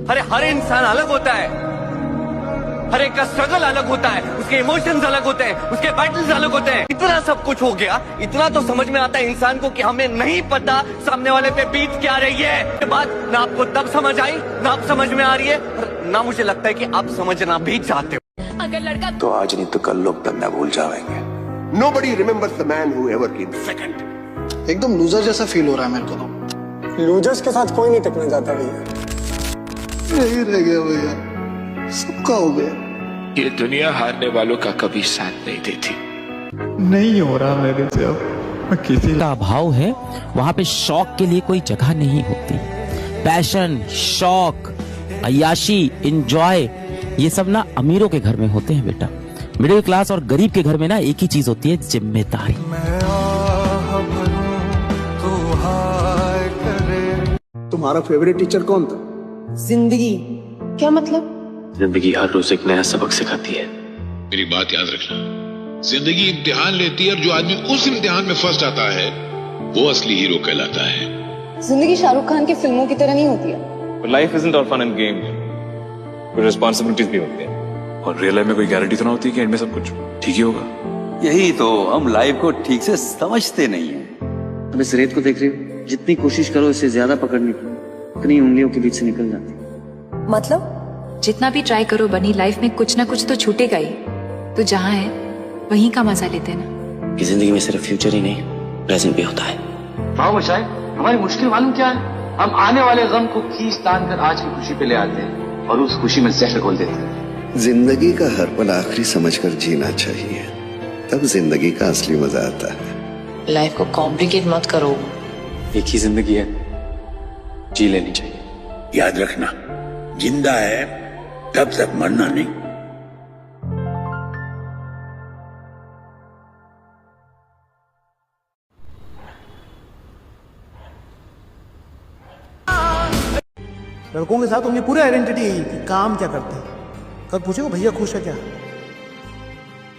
अरे हर इंसान अलग होता है, हर एक का स्ट्रगल अलग होता है, उसके इमोशंस अलग होते हैं, उसके बैटल्स अलग होते हैं। इतना सब कुछ हो गया, इतना तो समझ में आता है इंसान को कि हमें नहीं पता सामने वाले पे बीत क्या रही है। ये बात ना आपको तब समझ आई, ना आप समझ में आ रही है, और ना मुझे लगता है कि आप समझना भी चाहते हो। अगर लड़का तो आज नहीं तो कल लोग धंधा भूल जाएंगे। Nobody remembers the man who ever came second. एकदम लूजर जैसा फील हो रहा है मेरे को तो। लूजर्स के साथ कोई नहीं टिकना चाहता भैया। यही रह गया भैया, सबका हो गया। ये दुनिया हारने वालों का कभी साथ नहीं देती। नहीं हो रहा मेरे से अब किसी का अभाव है, वहां पे शौक के लिए कोई जगह नहीं होती। पैशन, शौक, अय्याशी, एंजॉय, ये सब ना अमीरों के घर में होते हैं बेटा। मिडिल क्लास और गरीब के घर में ना एक ही चीज होती है, जिम्मेदारी। तुम्हारा फेवरेट टीचर कौन था? जिंदगी। क्या मतलब? जिंदगी हर रोज एक नया सबक सिखाती है। मेरी बात याद रखना, जिंदगी इम्तिहान लेती है और जो आदमी उस इम्तिहान में फर्स्ट आता है वो असली हीरो कहलाता है। जिंदगी शाहरुख खान की फिल्मों की तरह नहीं होती है। Life isn't all fun and game, कुछ रिस्पांसिबिलिटीज भी होती है। और रियल लाइफ में कोई गारंटी तो ना होती कि एंड में सब कुछ ठीक ही होगा। यही तो, हम लाइफ को ठीक से समझते नहीं है। अब इस रेत को देख रही हो, जितनी कोशिश करो इससे ज्यादा पकड़ने की, उतनी उंगलियों के बीच से निकल जाती। मतलब जितना भी ट्राई करो बनी, लाइफ में कुछ ना कुछ तो छूटेगा ही। तो जहाँ है वहीं का मजा लेते ना। कि जिंदगी में सिर्फ फ्यूचर ही नहीं, प्रेजेंट भी होता है। वाह शायद हमारी मुश्किल मालूम क्या है, हम आने वाले गम को खींच तान कर आज की खुशी पे ले आते हैं और उस खुशी में जहर घोल देते हैं। जिंदगी का हर पल आखिरी समझकर जीना चाहिए, तब जिंदगी का असली मजा आता है। लाइफ को कॉम्प्लिकेट मत करो। एक ही जिंदगी है, जी लेनी चाहिए। याद रखना, जिंदा है तब तक मरना नहीं। लड़कों के साथ उनकी पूरी आइडेंटिटी यही थी, काम क्या करते हैं। कल पूछेगा भैया खुश है क्या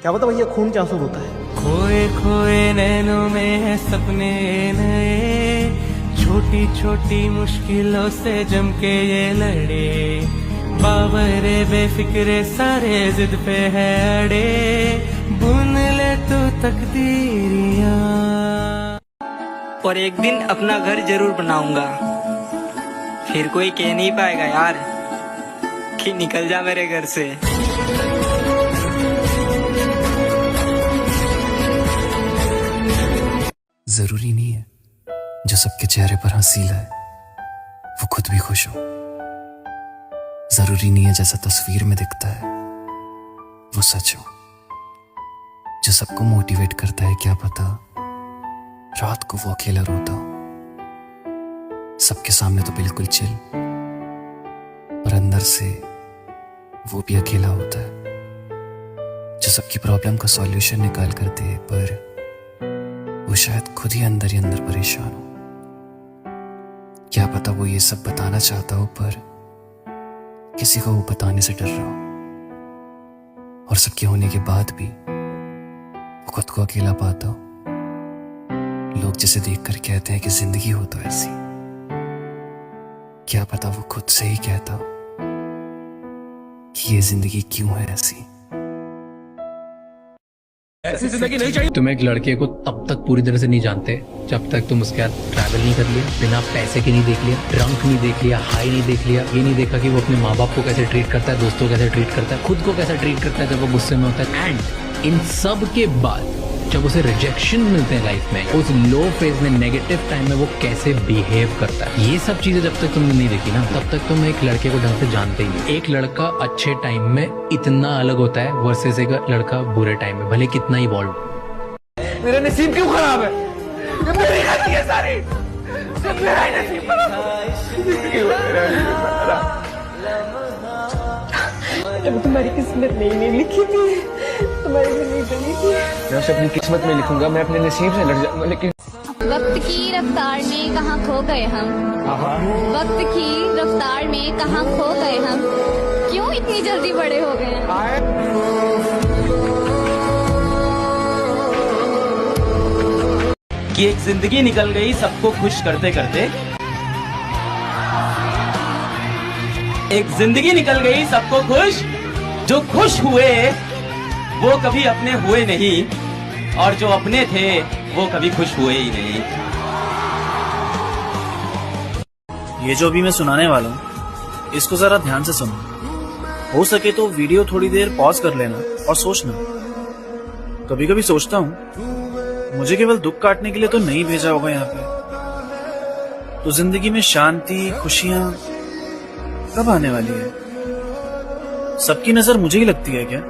पता भैया खून क्या आंसू होता है। खोए खोए नैनों में है सपने नए, छोटी छोटी मुश्किलों से जम के ये लड़े। बाबरे बेफिक्रे सारे जिद पे है अड़े, बुन ले तो तकदीरियां। और एक दिन अपना घर जरूर बनाऊंगा, फिर कोई कह नहीं पाएगा यार कि निकल जा मेरे घर से। जरूरी नहीं है जो सबके चेहरे पर हंसी लाए वो खुद भी खुश हो। जरूरी नहीं है जैसा तस्वीर में दिखता है वो सच हो। जो सबको मोटिवेट करता है क्या पता रात को वो अकेला रोता हो। सबके सामने तो बिल्कुल चिल, पर अंदर से वो भी अकेला होता है। जो सबकी प्रॉब्लम का सॉल्यूशन निकाल कर दे, पर वो शायद खुद ही अंदर परेशान हो। क्या पता वो ये सब बताना चाहता हो पर किसी को वो बताने से डर रहा हो। और सबके होने के बाद भी वो खुद को अकेला पाता हो। लोग जिसे देखकर कहते हैं कि जिंदगी हो तो ऐसी, क्या पता वो खुद से ही कहता हो कि ये जिंदगी क्यों है ऐसी। ऐसी जिंदगी नहीं चाहिए। तुम एक लड़के को तब तक पूरी तरह से नहीं जानते जब तक तुम उसके साथ ट्रैवल नहीं कर लिया, बिना पैसे के नहीं देख लिया, ड्रंक नहीं देख लिया, हाई नहीं देख लिया, ये नहीं देखा कि वो अपने माँ बाप को कैसे ट्रीट करता है, दोस्तों को कैसे ट्रीट करता है, खुद को कैसे ट्रीट करता है जब वो गुस्से में होता है। एंड इन सब के बाद जब उसे रिजेक्शन मिलते हैं लाइफ में, उस लो फेज में, नेगेटिव टाइम में वो कैसे बिहेव करता है, ये सब चीजें जब तक तुमने नहीं देखी ना तब तक तुम एक लड़के को ढंग से जानते ही नहीं। एक लड़का अच्छे टाइम में इतना अलग होता है वर्सेस एक लड़का बुरे टाइम में, भले कितना इवॉल्व। मेरा नसीब क्यों खराब है? ये मेरी गलती है सारी, सिर्फ मेरा ही नसीब खराब। जब तुम्हारी किस्मत नहीं लिखी थी, तुम्हारी जिंदगी बनी थी। मैं उसे अपनी किस्मत में लिखूंगा, मैं अपने नसीब से लड़ जाऊंगा, लेकिन वक्त की रफ्तार में कहाँ खो गए हम, वक्त की रफ्तार में कहाँ खो गए हम, क्यों इतनी जल्दी बड़े हो गए हैं। कि एक जिंदगी निकल गई सबको खुश करते करते, एक जिंदगी निकल गई सबको खुश, जो खुश हुए वो कभी अपने हुए नहीं, और जो अपने थे वो कभी खुश हुए ही नहीं। ये जो भी मैं सुनाने वाला हूँ इसको जरा ध्यान से सुनो। हो सके तो वीडियो थोड़ी देर पॉज कर लेना और सोचना। कभी कभी सोचता हूँ मुझे केवल दुख काटने के लिए तो नहीं भेजा होगा यहाँ पे, तो जिंदगी में शांति खुशियां कब आने वाली है? सबकी नजर मुझे ही लगती है क्या,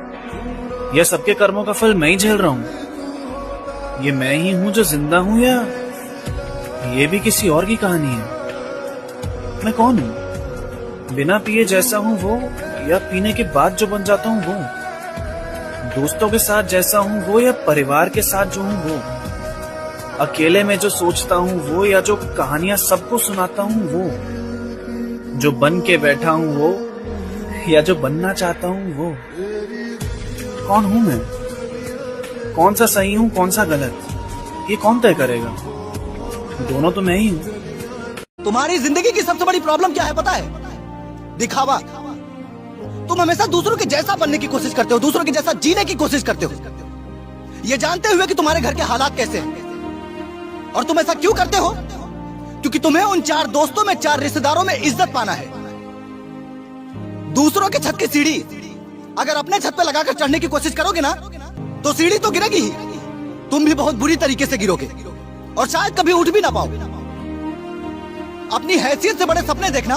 या सबके कर्मों का फल मैं ही झेल रहा हूँ? ये मैं ही हूं जो जिंदा हूं, या ये भी किसी और की कहानी है? मैं कौन हूं? बिना पिए जैसा हूं वो, या पीने के बाद जो बन जाता हूं वो? दोस्तों के साथ जैसा हूं वो, या परिवार के साथ जो हूं वो? अकेले में जो सोचता हूं वो, या जो कहानियां सबको सुनाता हूं वो? जो बन के बैठा हूं वो, या जो बनना चाहता हूं वो? कौन हूं मैं? कौन सा सही हूं कौन सा गलत, ये कौन तय करेगा? दोनों तो मैं ही हूं। तुम्हारी जिंदगी की सबसे बड़ी प्रॉब्लम क्या है पता है? दिखावा। तुम हमेशा दूसरों के जैसा बनने की कोशिश करते हो, दूसरों के जैसा जीने की कोशिश करते हो, ये जानते हुए कि तुम्हारे घर के हालात कैसे हैं। और तुम ऐसा क्यों करते हो? क्योंकि तुम्हें उन 4 दोस्तों में 4 रिश्तेदारों में इज्जत पाना है। दूसरों के छत की सीढ़ी अगर अपने छत पे लगाकर चढ़ने की कोशिश करोगे ना तो सीढ़ी तो गिरेगी ही, तुम भी बहुत बुरी तरीके से गिरोगे और शायद कभी उठ भी ना पाओ। अपनी हैसियत से बड़े सपने देखना,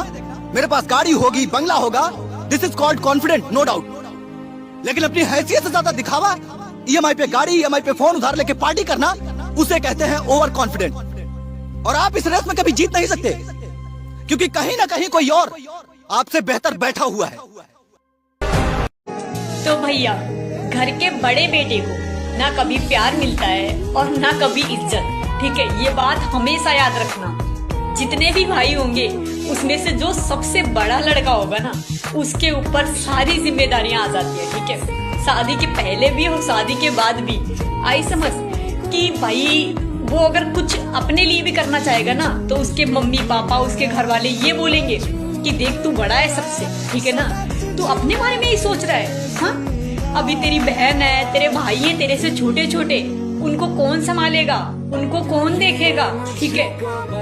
मेरे पास गाड़ी होगी बंगला होगा, this is called confident, no doubt. लेकिन अपनी हैसियत से ज्यादा दिखावा, ईएमआई पे गाड़ी, ईएमआई पे फोन उधार लेके पार्टी करना, उसे कहते हैं ओवर कॉन्फिडेंट। और आप इस रेस में कभी जीत नहीं सकते, क्योंकि कहीं ना कहीं कोई और आपसे बेहतर बैठा हुआ है। तो भैया, घर के बड़े बेटे को ना कभी प्यार मिलता है और ना कभी इज्जत, ठीक है? ये बात हमेशा याद रखना। जितने भी भाई होंगे उसमें से जो सबसे बड़ा लड़का होगा ना, उसके ऊपर सारी जिम्मेदारियां आ जाती है, ठीक है? शादी के पहले भी और शादी के बाद भी। आई समझ कि भाई वो अगर कुछ अपने लिए भी करना चाहेगा ना, तो उसके मम्मी पापा उसके घर वाले ये बोलेंगे कि देख तू बड़ा है सबसे, ठीक है ना, तू अपने बारे में ही सोच रहा है। हाँ, अभी तेरी बहन है, तेरे भाई है तेरे से छोटे छोटे, उनको कौन संभालेगा, उनको कौन देखेगा, ठीक है?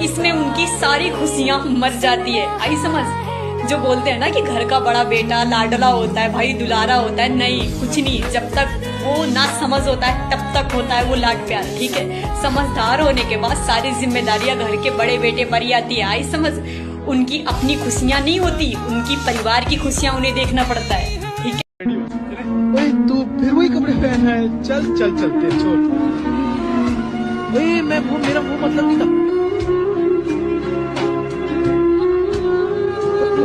इसमें उनकी सारी खुशियां मर जाती है। आई समझ? जो बोलते हैं ना कि घर का बड़ा बेटा लाडला होता है, भाई दुलारा होता है, नहीं, कुछ नहीं। जब तक वो ना समझ होता है तब तक होता है वो लाड प्यार, ठीक है? समझदार होने के बाद सारी जिम्मेदारियां घर के बड़े बेटे पर ही आती है। आई समझ? उनकी अपनी खुशियां नहीं होती, उनकी परिवार की खुशियां उन्हें देखना पड़ता है, ठीक है? तू फिर वही कपड़े पहन है, चल चल चलते छोड़। मैं वो मेरा वो मतलब नहीं था।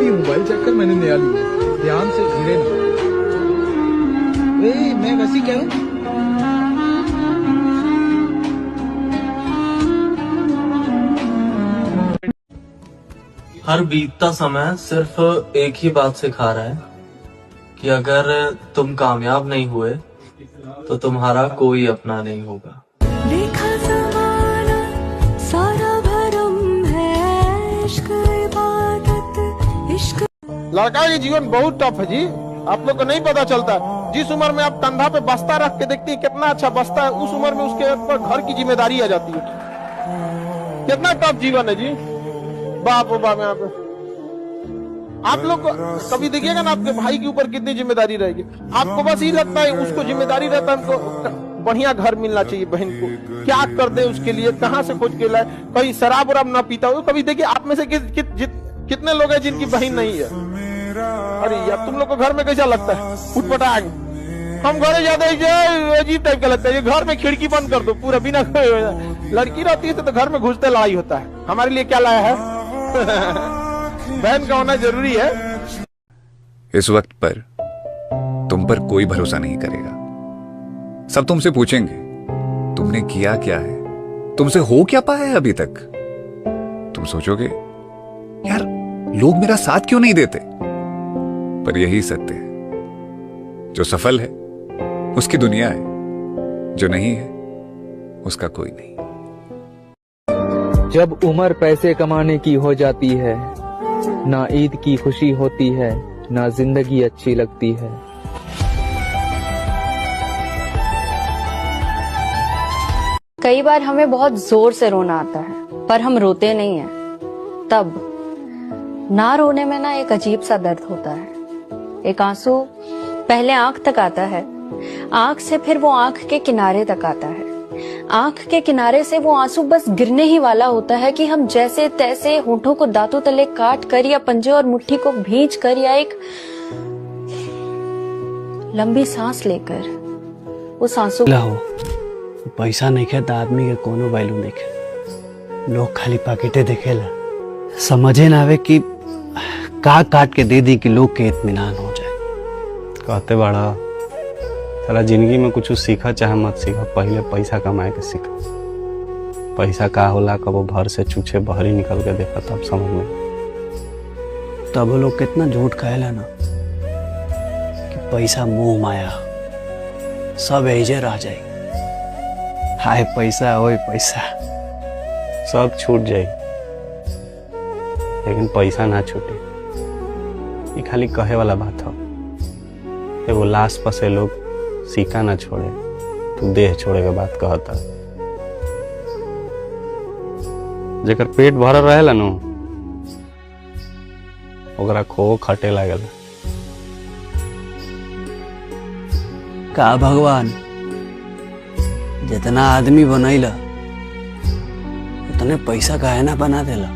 ये मोबाइल चेक कर, मैंने नया लिया, ध्यान से गिरे ना। मैं वैसे कह रहा हूँ। हर बीतता समय सिर्फ एक ही बात सिखा रहा है कि अगर तुम कामयाब नहीं हुए तो तुम्हारा कोई अपना नहीं होगा। देखा ज़माना सारा भरम है, इश्क इबादत इश्क। लड़का ये जीवन बहुत टफ है जी, आप लोग को नहीं पता चलता। जिस उम्र में आप कंधा पे बस्ता रख के देखते हैं कितना अच्छा बस्ता है, उस उम्र में उसके ऊपर घर की जिम्मेदारी आ जाती है। कितना टफ जीवन है जी, बाप रे बाप। यहाँ पे आप लोग कभी देखिएगा ना आपके भाई के ऊपर कितनी जिम्मेदारी रहेगी। आपको बस ये लगता है उसको जिम्मेदारी रहता है हमको बढ़िया घर मिलना चाहिए, बहन को क्या कर दे उसके लिए, कहाँ से खोज के लाए, कहीं शराब वराब ना पीता हो। कभी देखिए आप में से कितने लोग हैं जिनकी बहन नहीं है। अरे यार तुम लोग को घर में कैसा लगता है, उठपटांग। हम घरे जाते हैं अजीब टाइप का लगता है। ये घर में खिड़की बंद कर दो पूरा, बिना लड़की रहती है तो घर में घुसते लड़ाई होता है। हमारे लिए क्या लाया है बहन का होना जरूरी है। इस वक्त पर तुम पर कोई भरोसा नहीं करेगा। सब तुमसे पूछेंगे तुमने किया क्या है, तुमसे हो क्या पाया है अभी तक। तुम सोचोगे यार लोग मेरा साथ क्यों नहीं देते, पर यही सत्य है। जो सफल है उसकी दुनिया है, जो नहीं है उसका कोई नहीं। जब उम्र पैसे कमाने की हो जाती है ना ईद की खुशी होती है, ना जिंदगी अच्छी लगती है। कई बार हमें बहुत जोर से रोना आता है पर हम रोते नहीं हैं। तब ना रोने में ना एक अजीब सा दर्द होता है। एक आंसू पहले आंख तक आता है, आंख से फिर वो आंख के किनारे तक आता है, आंख के किनारे से वो आंसू बस गिरने ही वाला होता है कि हम जैसे तैसे होठों को दांतों तले काट कर या पंजे और मुट्ठी को भींच कर या एक लंबी सांस लेकर उस आंसू पैसा नहीं खे तो आदमी के कोनो वैल्यू नहीं खे। लोग खाली पैकेटे देखेला, समझे ना आवे कि का काट के दे दी कि लोग के इत्मीनान हो जाए। कहते बड़ा साला जिंदगी में कुछ सीखा चाहे मत सीखा, पहले पैसा कमाए के सीखा। पैसा का होला कब वो भर से चूचे बहरी निकल के देखा तब समझ में। तब वो लोग कितना झूठ कहेला ना कि पैसा मोह माया सब ऐजे रह जाए। हाय पैसा ओए पैसा सब छूट जाए लेकिन पैसा ना छूटे। ये खाली कहे वाला बात हो। एगो लाश पर से लोग सिक्का ना छोड़े तो देह छोड़े के बात कहता। जेकर पेट भरल रहेला नु ओकरा खो खटे लागल। का भगवान जितना आदमी बनैला उतने पैसा काहे ना बना देला।